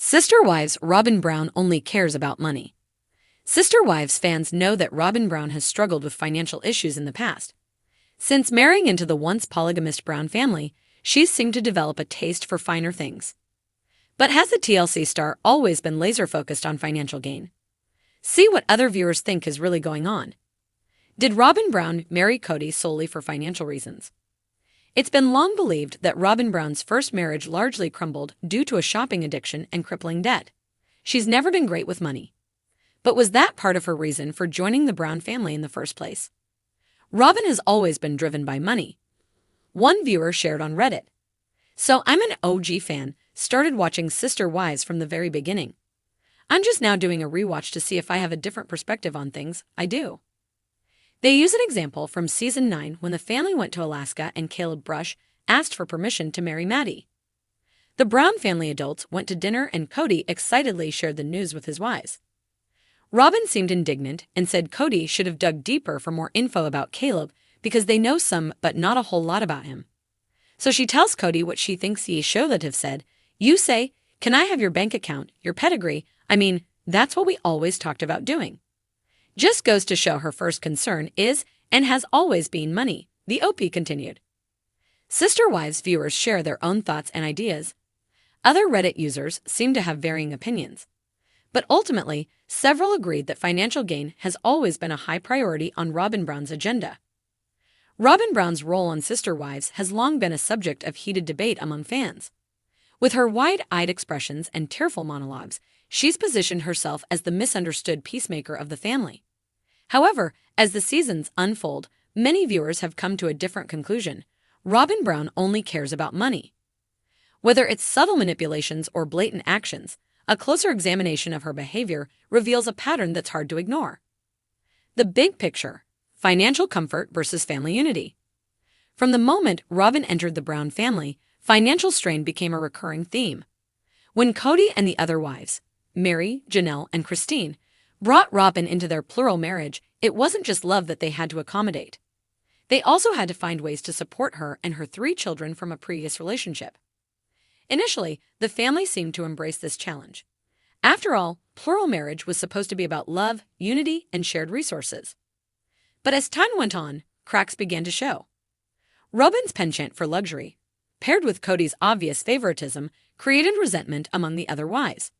Sister Wives Robyn Brown only cares about money. Sister Wives fans know that Robyn Brown has struggled with financial issues in the past. Since marrying into the once polygamous Brown family, she's seemed to develop a taste for finer things. But has the TLC star always been laser-focused on financial gain? See what other viewers think is really going on. Did Robyn Brown marry Cody solely for financial reasons? It's been long believed that Robyn Brown's first marriage largely crumbled due to a shopping addiction and crippling debt. She's never been great with money. But was that part of her reason for joining the Brown family in the first place? Robyn has always been driven by money. One viewer shared on Reddit, "So I'm an OG fan, started watching Sister Wives from the very beginning. I'm just now doing a rewatch to see if I have a different perspective on things. I do." They use an example from Season 9 when the family went to Alaska and Caleb Brush asked for permission to marry Maddie. The Brown family adults went to dinner and Cody excitedly shared the news with his wives. Robyn seemed indignant and said Cody should have dug deeper for more info about Caleb because they know some but not a whole lot about him. So she tells Cody what she thinks he should have said. "You say, 'Can I have your bank account, your pedigree?' I mean, that's what we always talked about doing." Just goes to show her first concern is and has always been money, the OP continued. Sister Wives viewers share their own thoughts and ideas. Other Reddit users seem to have varying opinions. But ultimately, several agreed that financial gain has always been a high priority on Robyn Brown's agenda. Robyn Brown's role on Sister Wives has long been a subject of heated debate among fans. With her wide-eyed expressions and tearful monologues, she's positioned herself as the misunderstood peacemaker of the family. However, as the seasons unfold, many viewers have come to a different conclusion. Robyn Brown only cares about money. Whether it's subtle manipulations or blatant actions, a closer examination of her behavior reveals a pattern that's hard to ignore. The big picture: financial comfort versus family unity. From the moment Robyn entered the Brown family, financial strain became a recurring theme. When Cody and the other wives, Mary, Janelle, and Cristin, brought Robyn into their plural marriage, it wasn't just love that they had to accommodate. They also had to find ways to support her and her 3 children from a previous relationship. Initially, the family seemed to embrace this challenge. After all, plural marriage was supposed to be about love, unity, and shared resources. But as time went on, cracks began to show. Robyn's penchant for luxury, paired with Cody's obvious favoritism, created resentment among the other wives.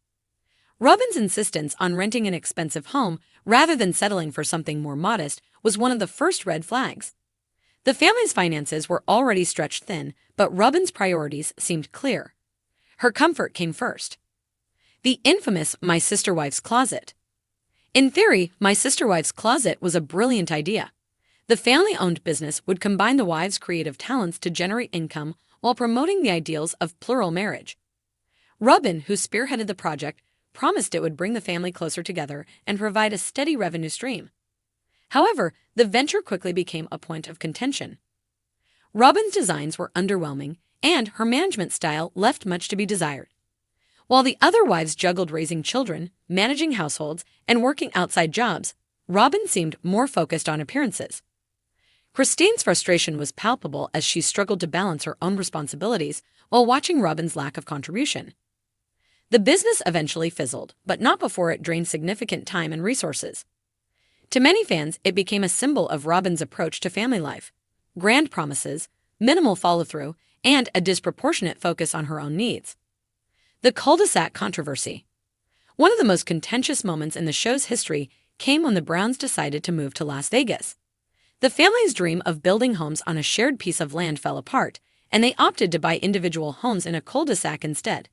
Robyn's insistence on renting an expensive home rather than settling for something more modest was one of the first red flags. The family's finances were already stretched thin, but Robyn's priorities seemed clear. Her comfort came first. The infamous My Sister Wife's Closet. In theory, My Sister Wife's Closet was a brilliant idea. The family-owned business would combine the wives' creative talents to generate income while promoting the ideals of plural marriage. Robyn, who spearheaded the project, promised it would bring the family closer together and provide a steady revenue stream. However, the venture quickly became a point of contention. Robyn's designs were underwhelming, and her management style left much to be desired. While the other wives juggled raising children, managing households, and working outside jobs, Robyn seemed more focused on appearances. Cristin's frustration was palpable as she struggled to balance her own responsibilities while watching Robyn's lack of contribution. The business eventually fizzled, but not before it drained significant time and resources. To many fans, it became a symbol of Robyn's approach to family life: grand promises, minimal follow-through, and a disproportionate focus on her own needs. The cul-de-sac controversy. One of the most contentious moments in the show's history came when the Browns decided to move to Las Vegas. The family's dream of building homes on a shared piece of land fell apart, and they opted to buy individual homes in a cul-de-sac instead.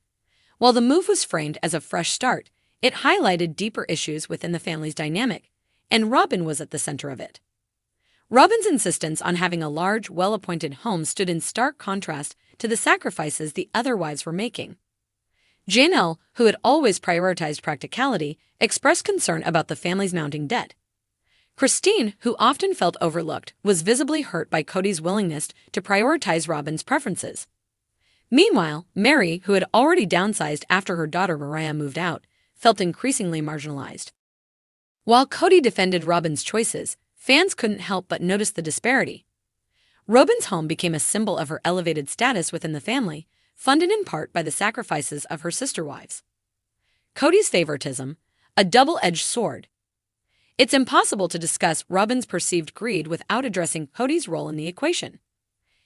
While the move was framed as a fresh start, it highlighted deeper issues within the family's dynamic, and Robyn was at the center of it. Robyn's insistence on having a large, well-appointed home stood in stark contrast to the sacrifices the other wives were making. Janelle, who had always prioritized practicality, expressed concern about the family's mounting debt. Cristin, who often felt overlooked, was visibly hurt by Cody's willingness to prioritize Robyn's preferences. Meanwhile, Mary, who had already downsized after her daughter Mariah moved out, felt increasingly marginalized. While Cody defended Robyn's choices, fans couldn't help but notice the disparity. Robyn's home became a symbol of her elevated status within the family, funded in part by the sacrifices of her sister wives. Cody's favoritism, a double-edged sword. It's impossible to discuss Robyn's perceived greed without addressing Cody's role in the equation.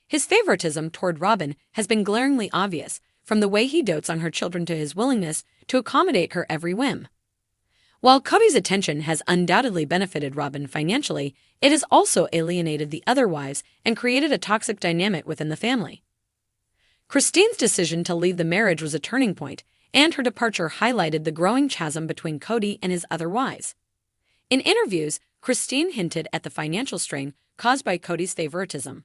His favoritism toward Robyn has been glaringly obvious, from the way he dotes on her children to his willingness to accommodate her every whim. While Cody's attention has undoubtedly benefited Robyn financially, it has also alienated the other wives and created a toxic dynamic within the family. Cristin's decision to leave the marriage was a turning point, and her departure highlighted the growing chasm between Cody and his other wives. In interviews, Cristin hinted at the financial strain caused by Cody's favoritism.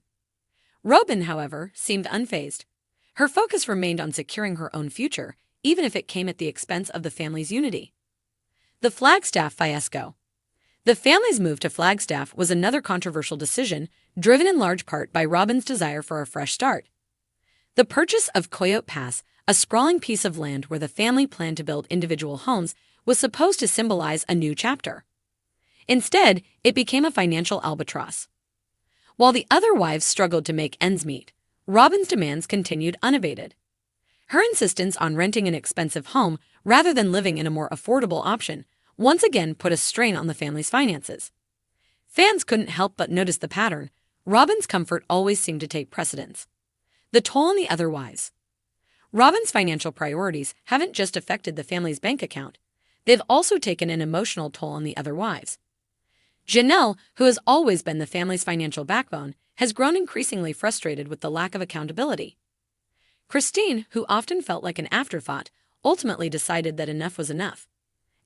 Robyn, however, seemed unfazed. Her focus remained on securing her own future, even if it came at the expense of the family's unity. The Flagstaff fiasco. The family's move to Flagstaff was another controversial decision, driven in large part by Robyn's desire for a fresh start. The purchase of Coyote Pass, a sprawling piece of land where the family planned to build individual homes, was supposed to symbolize a new chapter. Instead, it became a financial albatross. While the other wives struggled to make ends meet, Robyn's demands continued unabated. Her insistence on renting an expensive home rather than living in a more affordable option once again put a strain on the family's finances. Fans couldn't help but notice the pattern. Robyn's comfort always seemed to take precedence. The toll on the other wives. Robyn's financial priorities haven't just affected the family's bank account, they've also taken an emotional toll on the other wives. Janelle, who has always been the family's financial backbone, has grown increasingly frustrated with the lack of accountability. Cristin, who often felt like an afterthought, ultimately decided that enough was enough.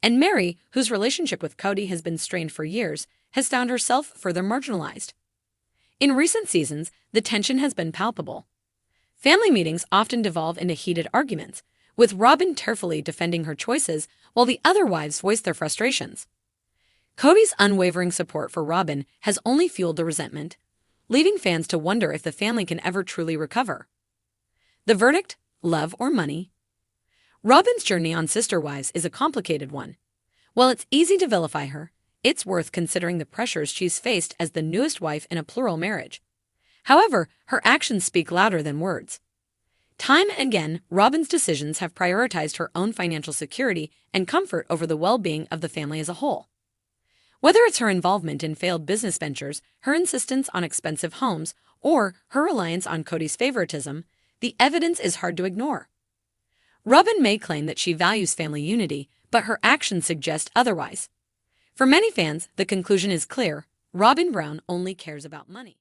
And Mary, whose relationship with Cody has been strained for years, has found herself further marginalized. In recent seasons, the tension has been palpable. Family meetings often devolve into heated arguments, with Robyn tearfully defending her choices while the other wives voice their frustrations. Cody's unwavering support for Robyn has only fueled the resentment, leaving fans to wonder if the family can ever truly recover. The verdict? Love or money? Robyn's journey on Sister Wives is a complicated one. While it's easy to vilify her, it's worth considering the pressures she's faced as the newest wife in a plural marriage. However, her actions speak louder than words. Time and again, Robyn's decisions have prioritized her own financial security and comfort over the well-being of the family as a whole. Whether it's her involvement in failed business ventures, her insistence on expensive homes, or her reliance on Cody's favoritism, the evidence is hard to ignore. Robyn may claim that she values family unity, but her actions suggest otherwise. For many fans, the conclusion is clear: Robyn Brown only cares about money.